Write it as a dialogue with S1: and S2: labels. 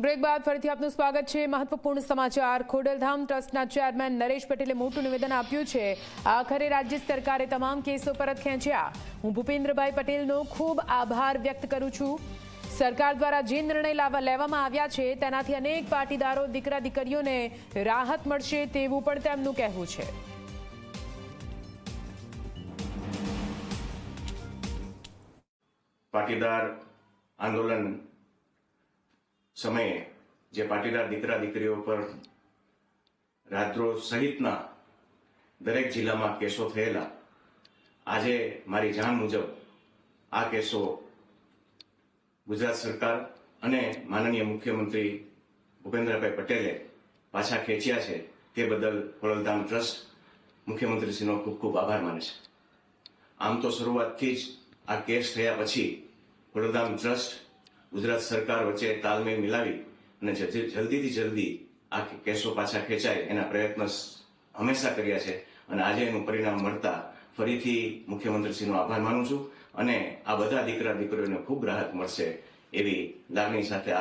S1: Break બાદ ફરીથી આપનું સ્વાગત છે। મહત્વપૂર્ણ સમાચાર। ખોડલધામ ટ્રસ્ટના ચેરમેન નરેશ પટેલે મોટું નિવેદન આપ્યું છે। આખરે રાજ્ય સરકારે તમામ કેસો પરત ખેંચ્યા। હું ભૂપેન્દ્રભાઈ પટેલનો ખૂબ આભાર વ્યક્ત કરું છું। સરકાર દ્વારા જે નિર્ણય લેવામાં આવ્યા છે તેનાથી અનેક પાટીદારો દીકરા દીકરીઓને રાહત મળશે તેવું પણ તેમનું કહેવું છે।
S2: પાટીદાર આંદોલન સમયે જે પાટીદાર દીકરા દીકરીઓ પર રાજદ્રોહ સહિતના દરેક જિલ્લામાં કેસો થયેલા, આજે મારી જાણ મુજબ આ કેસો ગુજરાત સરકાર અને માનનીય મુખ્યમંત્રી ભૂપેન્દ્રભાઈ પટેલે પાછા ખેંચ્યા છે। તે બદલ ખોડલધામ ટ્રસ્ટ મુખ્યમંત્રીશ્રીનો ખૂબ ખૂબ આભાર માને છે। આમ તો શરૂઆતથી જ આ કેસ થયા પછી ખોડલધામ ટ્રસ્ટ ગુજરાત સરકાર વચ્ચે તાલમેલ મિલાવી અને જલ્દીથી જલ્દી આ કેસો પાછા ખેંચાય એના પ્રયત્ન હંમેશા કર્યા છે અને આજે એનું પરિણામ મળતા ફરીથી મુખ્યમંત્રીશ્રીનો આભાર માનું છું અને આ બધા દીકરા દીકરીઓને ખૂબ રાહત મળશે એવી લાગણી સાથે